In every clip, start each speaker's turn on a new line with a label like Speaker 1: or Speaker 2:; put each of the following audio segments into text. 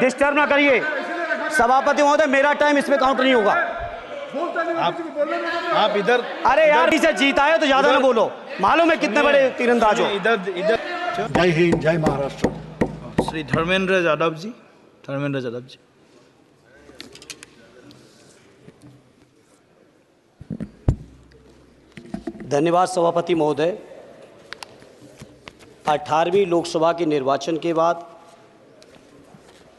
Speaker 1: Disturb ना करिए सभापति महोदय, मेरा टाइम इसमें काउंट नहीं होगा।
Speaker 2: आप इधर,
Speaker 1: अरे यार इसे जीता है तो ज्यादा ना बोलो, मालूम है कितने बड़े तीरंदाज हो।
Speaker 2: इधर
Speaker 3: जय हिंद, जय महाराष्ट्र।
Speaker 2: श्री धर्मेंद्र यादव जी, धर्मेंद्र यादव जी।
Speaker 1: धन्यवाद सभापति महोदय। 18वीं लोकसभा के निर्वाचन के बाद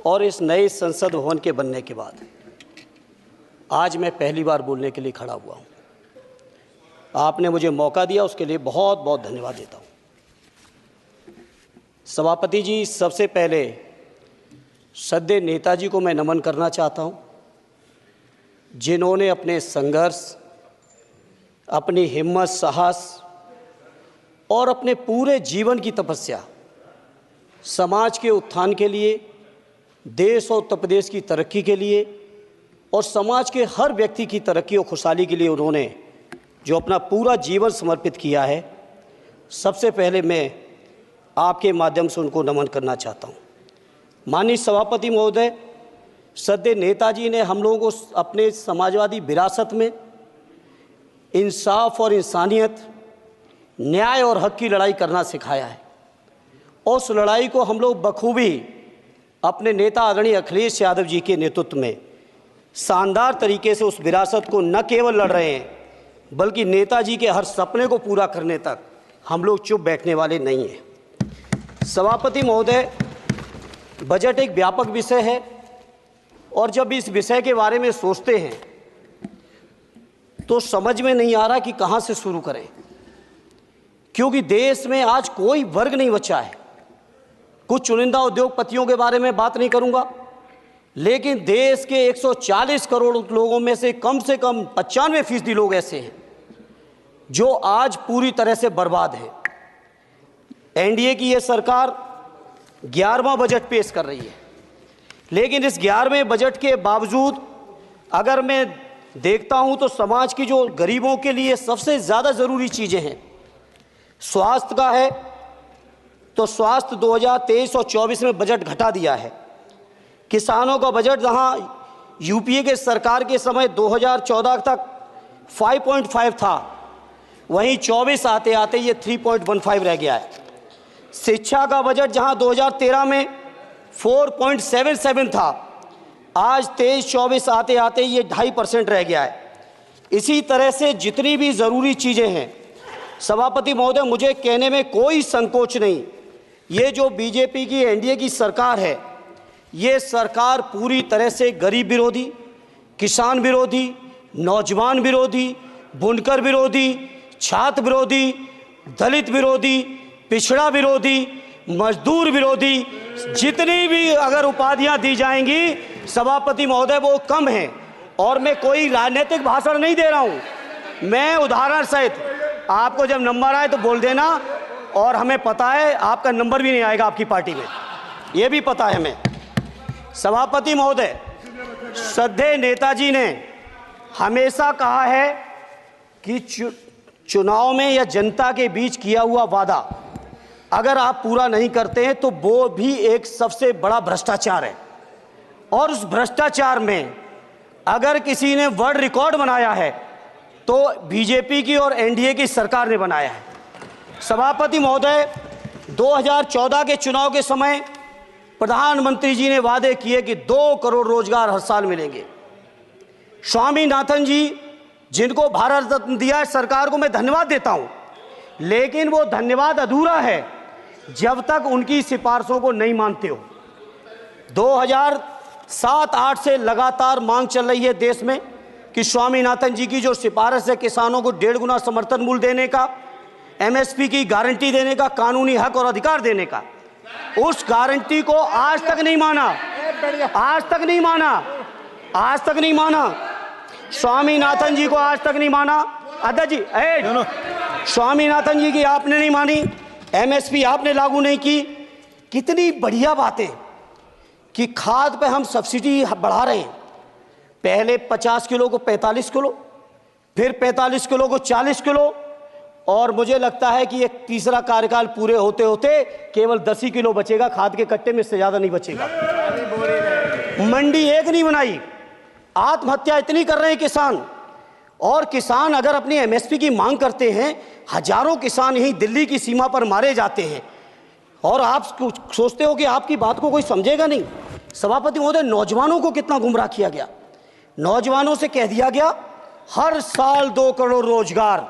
Speaker 1: और इस नए संसद भवन के बनने के बाद आज मैं पहली बार बोलने के लिए खड़ा हुआ हूँ। आपने मुझे मौका दिया, उसके लिए बहुत बहुत धन्यवाद देता हूँ। सभापति जी, सबसे पहले श्रद्धेय नेताजी को मैं नमन करना चाहता हूँ, जिन्होंने अपने संघर्ष, अपनी हिम्मत, साहस और अपने पूरे जीवन की तपस्या समाज के उत्थान के लिए, देश और उत्तर प्रदेश की तरक्की के लिए और समाज के हर व्यक्ति की तरक्की और खुशहाली के लिए उन्होंने जो अपना पूरा जीवन समर्पित किया है, सबसे पहले मैं आपके माध्यम से उनको नमन करना चाहता हूँ। माननीय सभापति महोदय, श्रद्धेय नेताजी ने हम लोगों को अपने समाजवादी विरासत में इंसाफ और इंसानियत, न्याय और हक की लड़ाई करना सिखाया है और उस लड़ाई को हम लोग बखूबी अपने नेता आदरणीय अखिलेश यादव जी के नेतृत्व में शानदार तरीके से उस विरासत को न केवल लड़ रहे हैं, बल्कि नेताजी के हर सपने को पूरा करने तक हम लोग चुप बैठने वाले नहीं हैं। सभापति महोदय, बजट एक व्यापक विषय है और जब इस विषय के बारे में सोचते हैं तो समझ में नहीं आ रहा कि कहाँ से शुरू करें, क्योंकि देश में आज कोई वर्ग नहीं बचा है। कुछ चुनिंदा उद्योगपतियों के बारे में बात नहीं करूंगा, लेकिन देश के 140 करोड़ लोगों में से कम 95% लोग ऐसे हैं जो आज पूरी तरह से बर्बाद है। एनडीए की ये सरकार 11वां बजट पेश कर रही है, लेकिन इस 11वें बजट के बावजूद अगर मैं देखता हूं तो समाज की जो गरीबों के लिए सबसे ज़्यादा ज़रूरी चीज़ें हैं, स्वास्थ्य का है तो स्वास्थ्य 2023 और 24 में बजट घटा दिया है। किसानों का बजट जहां यूपीए के सरकार के समय 2014 तक 5.5 था, वहीं 24 आते आते ये 3.15 रह गया है। शिक्षा का बजट जहां 2013 में 4.77 था, आज 23-24 आते आते ये 2.5% रह गया है। इसी तरह से जितनी भी ज़रूरी चीज़ें हैं, सभापति महोदय, मुझे कहने में कोई संकोच नहीं, ये जो बीजेपी की एनडीए की सरकार है, ये सरकार पूरी तरह से गरीब विरोधी, किसान विरोधी, नौजवान विरोधी, बुनकर विरोधी, छात्र विरोधी, दलित विरोधी, पिछड़ा विरोधी, मजदूर विरोधी, जितनी भी अगर उपाधियां दी जाएंगी सभापति महोदय वो कम हैं। और मैं कोई राजनीतिक भाषण नहीं दे रहा हूं, मैं उदाहरण सहित आपको जब नंबर आए तो बोल देना, और हमें पता है आपका नंबर भी नहीं आएगा आपकी पार्टी में, ये भी पता है हमें। सभापति महोदय, श्रद्धेय नेताजी ने हमेशा कहा है कि चुनाव में या जनता के बीच किया हुआ वादा अगर आप पूरा नहीं करते हैं तो वो भी एक सबसे बड़ा भ्रष्टाचार है, और उस भ्रष्टाचार में अगर किसी ने वर्ल्ड रिकॉर्ड बनाया है तो बीजेपी की और एनडीए की सरकार ने बनाया है। सभापति महोदय, 2014 के चुनाव के समय प्रधानमंत्री जी ने वादे किए कि 2 करोड़ रोजगार हर साल मिलेंगे। स्वामीनाथन जी, जिनको भारत रत्न दिया है, सरकार को मैं धन्यवाद देता हूं, लेकिन वो धन्यवाद अधूरा है जब तक उनकी सिफारिशों को नहीं मानते हो। 2007-8 से लगातार मांग चल रही है देश में कि स्वामीनाथन जी की जो सिफारिश है किसानों को 1.5 गुना समर्थन मूल्य देने का, एमएसपी की गारंटी देने का, कानूनी हक और अधिकार देने का, उस गारंटी को आज तक नहीं माना, आज तक नहीं माना, आज तक नहीं माना। स्वामीनाथन जी को आज तक नहीं माना। अध्यक्ष जी, स्वामीनाथन जी की आपने नहीं मानी, एमएसपी आपने लागू नहीं की। कितनी बढ़िया बातें कि खाद पे हम सब्सिडी बढ़ा रहे हैं, पहले 50 किलो को 45 किलो, फिर 45 किलो को 40 किलो, और मुझे लगता है कि एक तीसरा कार्यकाल पूरे होते होते केवल 10 ही किलो बचेगा खाद के कट्टे में, इससे ज़्यादा नहीं बचेगा। मंडी एक नहीं बनाई, आत्महत्या इतनी कर रहे हैं किसान। और किसान अगर अपनी एमएसपी की मांग करते हैं, हजारों किसान यहीं दिल्ली की सीमा पर मारे जाते हैं, और आप सोचते हो कि आपकी बात को कोई समझेगा नहीं। सभापति महोदय, नौजवानों को कितना गुमराह किया गया। नौजवानों से कह दिया गया हर साल 2 करोड़ रोजगार।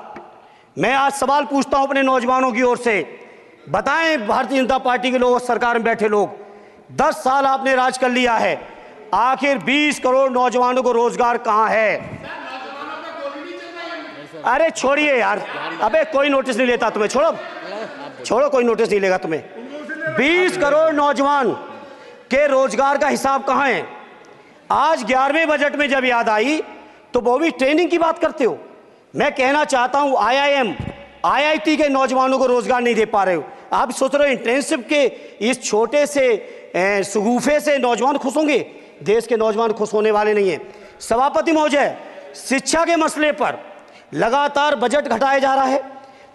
Speaker 1: मैं आज सवाल पूछता हूं अपने नौजवानों की ओर से, बताएं भारतीय जनता पार्टी के लोग, सरकार में बैठे लोग, 10 साल आपने राज कर लिया है, आखिर 20 करोड़ नौजवानों को रोजगार कहां है? अरे छोड़िए यार, अबे कोई नोटिस नहीं लेता तुम्हें, छोड़ो कोई नोटिस नहीं लेगा तुम्हें। 20 करोड़ नौजवान के रोजगार का हिसाब कहां है? आज 11वें बजट में जब याद आई तो वो भी ट्रेनिंग की बात करते हो। मैं कहना चाहता हूं IIM, IIT के नौजवानों को रोजगार नहीं दे पा रहे हो। आप सोच रहे हो इंटर्नशिप के इस छोटे से सुगूफे से नौजवान खुश होंगे? देश के नौजवान खुश होने वाले नहीं है। सभापति महोदय, शिक्षा के मसले पर लगातार बजट घटाया जा रहा है,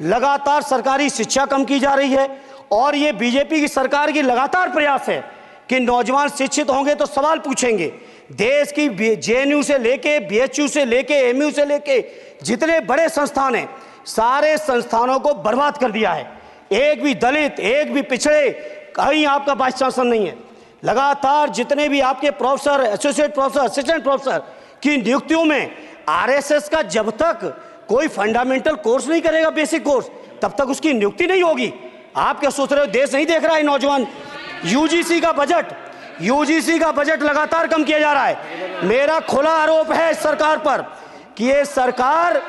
Speaker 1: लगातार सरकारी शिक्षा कम की जा रही है, और ये बीजेपी की सरकार की लगातार प्रयास है कि नौजवान शिक्षित होंगे तो सवाल पूछेंगे। देश की JNU से लेके BHU से लेके MU से लेके जितने बड़े संस्थान हैं, सारे संस्थानों को बर्बाद कर दिया है। एक भी दलित, एक भी पिछड़े, कहीं आपका वाइस चांसलर नहीं है। लगातार जितने भी आपके professor, associate professor, assistant professor की नियुक्तियों में RSS का जब तक कोई फंडामेंटल कोर्स नहीं करेगा, बेसिक कोर्स, तब तक उसकी नियुक्ति नहीं होगी। आप क्या सोच रहे हो देश नहीं देख रहा है नौजवान? UGC का बजट लगातार कम किया जा रहा है। मेरा खुला आरोप है इस सरकार पर कि ये सरकार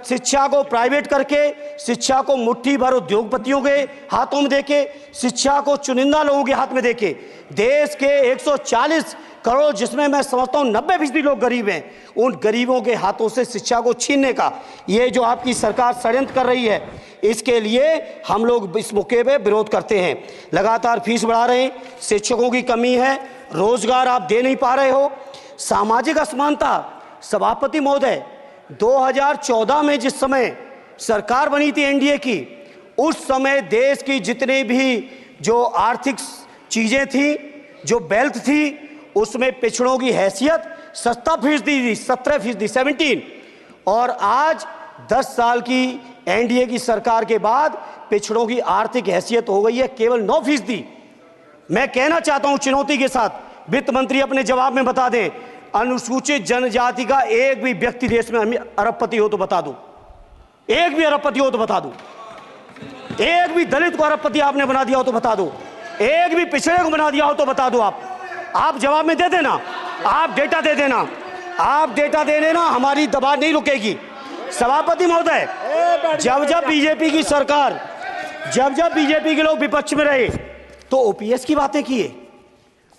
Speaker 1: शिक्षा को प्राइवेट करके, शिक्षा को मुट्ठी भर उद्योगपतियों के हाथों में देके, शिक्षा को चुनिंदा लोगों के हाथ में देके, देश के 140 करोड़, जिसमें मैं समझता हूं 90% लोग गरीब हैं, उन गरीबों के हाथों से शिक्षा को छीनने का ये जो आपकी सरकार षड्यंत्र कर रही है, इसके लिए हम लोग इस मौके पे विरोध करते हैं। लगातार फीस बढ़ा रहे हैं, शिक्षकों की कमी है, रोजगार आप दे नहीं पा रहे हो, सामाजिक असमानता। सभापति महोदय, 2014 में जिस समय सरकार बनी थी NDA की, उस समय देश की जितने भी जो आर्थिक चीजें थी, जो वेल्थ थी, उसमें पिछड़ों की हैसियत 17% थी, 17%, और आज 10 साल की NDA की सरकार के बाद पिछड़ों की आर्थिक हैसियत हो गई है केवल 9%। मैं कहना चाहता हूं चुनौती के साथ, वित्त मंत्री अपने जवाब में बता दें, अनुसूचित जनजाति का एक भी व्यक्ति देश में अरबपति हो तो बता दो, एक भी अरबपति हो तो बता दो, एक भी दलित को अरबपति आपने बना दिया हो तो बता दो, एक भी पिछड़े को बना दिया हो तो बता दो। आप जवाब में दे देना, आप डेटा दे देना, आप डेटा दे देना, हमारी दबाव नहीं रुकेगी। सभापति महोदय, जब बीजेपी की सरकार, जब बीजेपी के लोग विपक्ष में रहे तो OPS की बातें किए।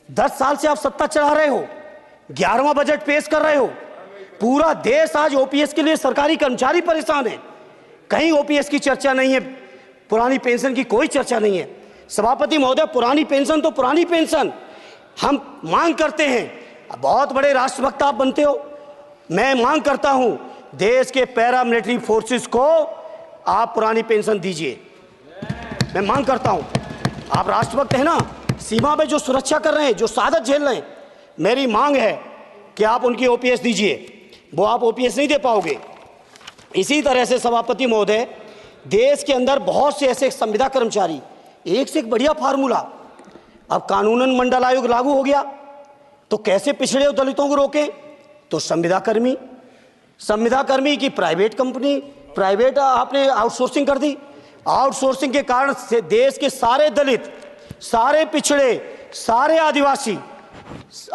Speaker 1: 10 साल से आप सत्ता चला रहे हो, 11वां बजट पेश कर रहे हो, पूरा देश आज OPS के लिए, सरकारी कर्मचारी परेशान है, कहीं OPS की चर्चा नहीं है, पुरानी पेंशन की कोई चर्चा नहीं है। सभापति महोदय, पुरानी पेंशन तो पुरानी पेंशन, हम मांग करते हैं, बहुत बड़े राष्ट्रभक्त आप बनते हो, मैं मांग करता हूं देश के पैरामिलिट्री फोर्सेस को आप पुरानी पेंशन दीजिए। मैं मांग करता हूं, आप राष्ट्रभक्त हैं ना, सीमा पे जो सुरक्षा कर रहे हैं, जो शहादत झेल रहे हैं, मेरी मांग है कि आप उनकी OPS दीजिए। वो आप OPS नहीं दे पाओगे। इसी तरह से सभापति महोदय, देश के अंदर बहुत से ऐसे संविदा कर्मचारी, एक से एक बढ़िया फार्मूला, अब कानूनन मंडल आयोग लागू हो गया तो कैसे पिछड़े दलितों को रोकें? तो संविदा कर्मी की प्राइवेट कंपनी, प्राइवेट आपने आउटसोर्सिंग कर दी। आउटसोर्सिंग के कारण से देश के सारे दलित, सारे पिछड़े, सारे आदिवासी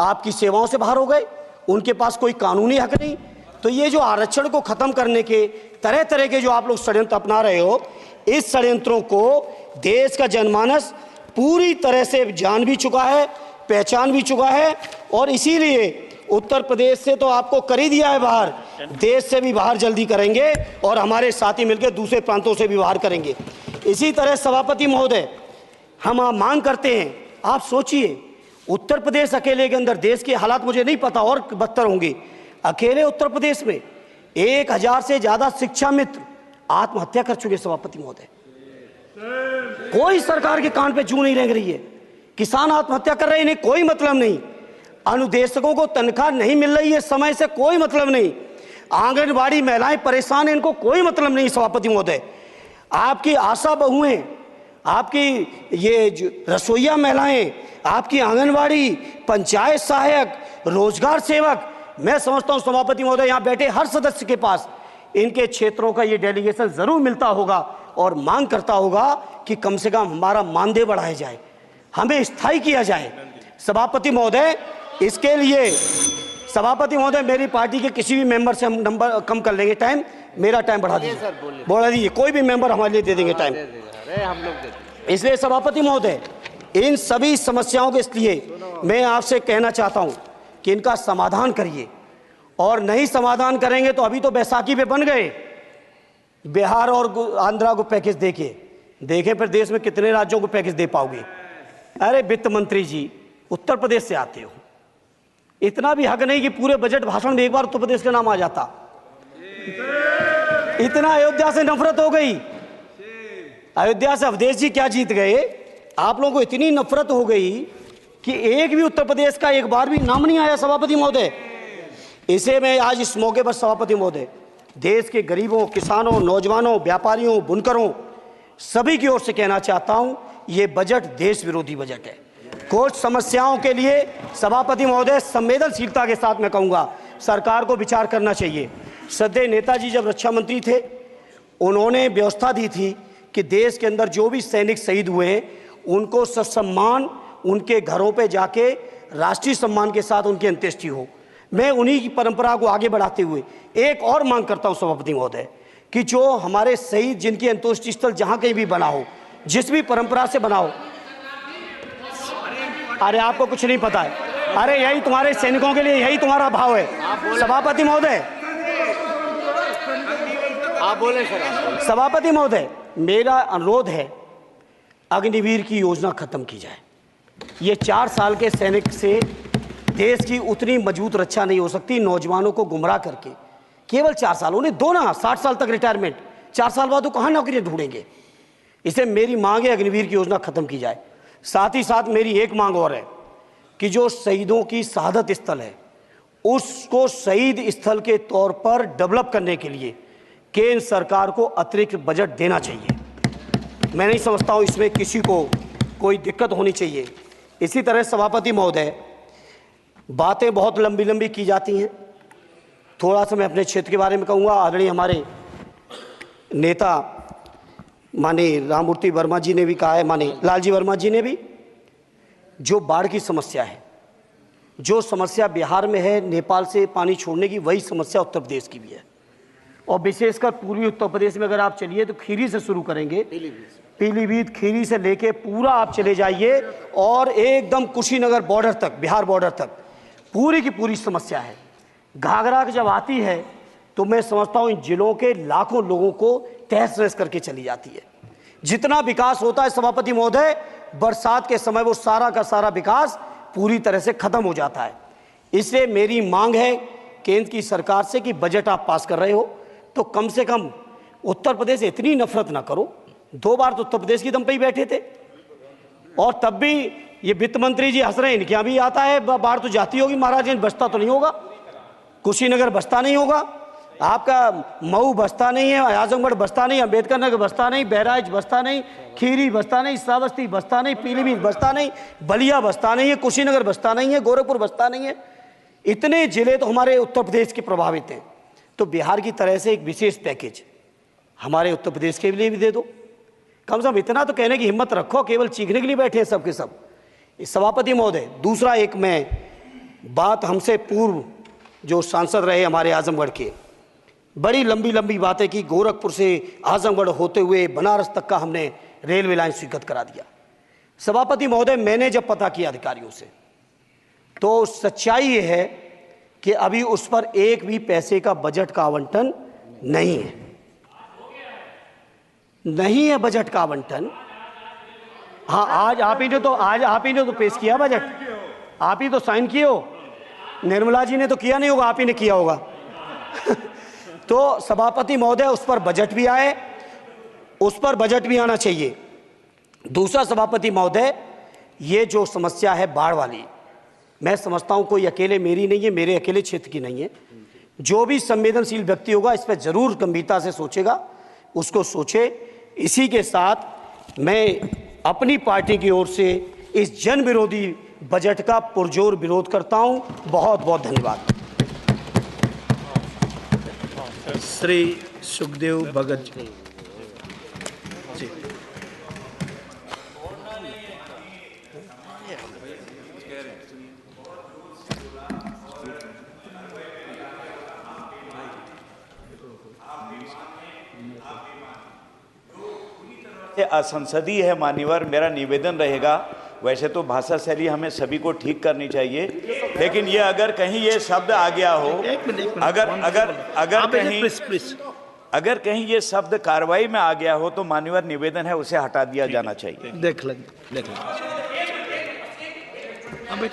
Speaker 1: आपकी सेवाओं से बाहर हो गए, उनके पास कोई कानूनी हक नहीं। तो ये जो आरक्षण को खत्म करने के तरह तरह के जो आप लोग षड्यंत्र अपना रहे हो, इस षड्यंत्रों को देश का जनमानस पूरी तरह से जान भी चुका है, पहचान भी चुका है, और इसीलिए उत्तर प्रदेश से तो आपको कर ही दिया है बाहर, देश से भी बाहर जल्दी करेंगे, और हमारे साथी मिलकर दूसरे प्रांतों से भी बाहर करेंगे। इसी तरह सभापति महोदय, हम मांग करते हैं, आप सोचिए, उत्तर प्रदेश अकेले के अंदर, देश के हालात मुझे नहीं पता और बदतर होंगे, अकेले उत्तर प्रदेश में 1000 से ज्यादा शिक्षा मित्र आत्महत्या कर चुके। सभापति महोदय, कोई सरकार के कान पे जूं नहीं रेंग रही है, किसान आत्महत्या कर रहे हैं, इन्हें कोई मतलब नहीं। अनुदेशकों को तनख्वाह नहीं मिल रही है समय से, कोई मतलब नहीं। आंगनबाड़ी महिलाएं परेशान हैं, इनको कोई मतलब नहीं। सभापति महोदय, आपकी आशा बहुएं, आपकी ये रसोईया महिलाएं, आपकी आंगनबाड़ी, पंचायत सहायक, रोजगार सेवक, मैं समझता हूं सभापति महोदय यहाँ बैठे हर सदस्य के पास इनके क्षेत्रों का ये डेलीगेशन जरूर मिलता होगा और मांग करता होगा कि कम से कम हमारा मानदेय बढ़ाया जाए, हमें स्थायी किया जाए। सभापति महोदय, इसके लिए सभापति महोदय मेरी पार्टी के किसी भी मेंबर से हम नंबर कम कर लेंगे, टाइम, मेरा टाइम बढ़ा दीजिए, बढ़ा दीजिए, कोई भी मेंबर हमारे लिए दे देंगे टाइम। इसलिए सभापति महोदय, इन सभी समस्याओं के इसलिए मैं आपसे कहना चाहता हूं कि इनका समाधान करिए, और नहीं समाधान करेंगे तो अभी तो बैसाखी पे बन गए, बिहार और आंध्रा को पैकेज देखें फिर देश में कितने राज्यों को पैकेज दे पाओगे। अरे वित्त मंत्री जी, उत्तर प्रदेश से आते हो, इतना भी हक नहीं कि पूरे बजट भाषण में एक बार उत्तर प्रदेश का नाम आ जाता। इतना अयोध्या से नफरत हो गई, अयोध्या से अवधेश जी क्या जीत गए, आप लोगों को इतनी नफरत हो गई कि एक भी उत्तर प्रदेश का एक बार भी नाम नहीं आया। सभापति महोदय, इसे मैं आज इस मौके पर सभापति महोदय देश के गरीबों, किसानों, नौजवानों, व्यापारियों, बुनकरों सभी की ओर से कहना चाहता हूं, ये बजट देश विरोधी बजट है। कुछ समस्याओं के लिए सभापति महोदय संवेदनशीलता के साथ मैं कहूंगा सरकार को विचार करना चाहिए। श्रद्धेय नेताजी जब रक्षा मंत्री थे, उन्होंने व्यवस्था दी थी कि देश के अंदर जो भी सैनिक शहीद हुए हैं उनको ससम्मान उनके घरों पे जाके राष्ट्रीय सम्मान के साथ उनकी अंत्येष्टि हो। मैं उन्हीं की परंपरा को आगे बढ़ाते हुए एक और मांग करता हूं सभापति महोदय कि जो हमारे शहीद जिनकी अंत्येष्टि स्थल जहां कहीं भी बना हो, जिस भी परंपरा से बना हो, अरे आपको कुछ नहीं पता है, अरे यही तुम्हारे सैनिकों के लिए, यही तुम्हारा भाव है। सभापति महोदय,
Speaker 4: आप बोले सर।
Speaker 1: सभापति महोदय, मेरा अनुरोध है अग्निवीर की योजना खत्म की जाए। ये 4 साल के सैनिक से देश की उतनी मजबूत रक्षा नहीं हो सकती। नौजवानों को गुमराह करके केवल 4 साल, उन्हें दो ना 60 साल तक रिटायरमेंट, 4 साल बाद वो कहाँ नौकरियां ढूंढेंगे। इसे मेरी मांग है अग्निवीर की योजना खत्म की जाए। साथ ही साथ मेरी एक मांग और है कि जो शहीदों की शहादत स्थल है उसको शहीद स्थल के तौर पर डेवलप करने के लिए केंद्र सरकार को अतिरिक्त बजट देना चाहिए। मैं नहीं समझता हूं इसमें किसी को कोई दिक्कत होनी चाहिए। इसी तरह सभापति महोदय, बातें बहुत लंबी लंबी की जाती हैं, थोड़ा सा मैं अपने क्षेत्र के बारे में कहूँगा। आदरणीय हमारे नेता माननीय राममूर्ति वर्मा जी ने भी कहा है, माननीय लालजी वर्मा जी ने भी, जो बाढ़ की समस्या है, जो समस्या बिहार में है नेपाल से पानी छोड़ने की, वही समस्या उत्तर प्रदेश की भी है। और विशेषकर पूर्वी उत्तर प्रदेश में अगर आप चलिए तो खीरी से शुरू करेंगे, पीलीभीत खीरी से लेके पूरा आप चले जाइए और एकदम कुशीनगर बॉर्डर तक, बिहार बॉर्डर तक पूरी की पूरी समस्या है। घाघरा जब आती है तो मैं समझता हूँ इन जिलों के लाखों लोगों को तहस नहस करके चली जाती है। जितना विकास होता है सभापति महोदय, बरसात के समय वो सारा का सारा विकास पूरी तरह से खत्म हो जाता है। इसलिए मेरी मांग है केंद्र की सरकार से कि बजट आप पास कर रहे हो तो कम से कम उत्तर प्रदेश से इतनी नफरत ना करो। 2 बार तो उत्तर प्रदेश की दम पे ही बैठे थे, और तब भी ये वित्त मंत्री जी हंस रहे हैं, इनके यहाँ भी आता है बाढ़ तो जाती होगी, महाराजगंज बसता तो नहीं होगा, कुशीनगर बसता नहीं होगा, आपका मऊ बसता नहीं है, आजमगढ़ बसता नहीं, अम्बेडकर नगर बसता नहीं, बहराइच बसता नहीं, खीरी बसता नहीं, श्रावस्ती बसता नहीं, पीलीभीत बसता नहीं, बलिया बसता नहीं है, कुशीनगर बसता नहीं है, गोरखपुर बसता नहीं है। इतने जिले तो हमारे उत्तर प्रदेश के प्रभावित हैं। तो बिहार की तरह से एक विशेष पैकेज हमारे उत्तर प्रदेश के लिए भी दे दो। कम से कम इतना तो कहने की हिम्मत रखो, केवल चीखने के लिए बैठे हैं सब के सब। सभापति महोदय, दूसरा एक मैं बात, हमसे पूर्व जो सांसद रहे हमारे आजमगढ़ के, बड़ी लंबी लंबी बातें की, गोरखपुर से आजमगढ़ होते हुए बनारस तक का हमने रेलवे लाइन स्वीकृत करा दिया। सभापति महोदय, मैंने जब पता किया अधिकारियों से तो सच्चाई ये है कि अभी उस पर एक भी पैसे का बजट का आवंटन नहीं है, नहीं है बजट का आवंटन। हाँ, आज आप ही ने तो पेश किया बजट, आप ही तो साइन किए हो, निर्मला जी ने तो किया नहीं होगा, आप ही ने किया होगा। तो सभापति महोदय, उस पर बजट भी आए, उस पर बजट भी आना चाहिए। दूसरा सभापति महोदय, ये जो समस्या है बाढ़ वाली, मैं समझता हूँ कोई अकेले मेरी नहीं है, मेरे अकेले क्षेत्र की नहीं है। जो भी संवेदनशील व्यक्ति होगा इस पर जरूर गंभीरता से सोचेगा, उसको सोचे। इसी के साथ मैं अपनी पार्टी की ओर से इस जन विरोधी बजट का पुरजोर विरोध करता हूं। बहुत बहुत धन्यवाद।
Speaker 2: श्री सुखदेव भगत जी।
Speaker 5: असंसदीय है मान्यवर, मेरा निवेदन रहेगा, वैसे तो भाषा शैली हमें सभी को ठीक करनी चाहिए, लेकिन ये अगर कहीं ये शब्द आ गया हो, अगर कहीं ये शब्द कार्रवाई में आ गया हो तो मान्यवर निवेदन है उसे हटा दिया जाना चाहिए।
Speaker 2: देख लेंगे।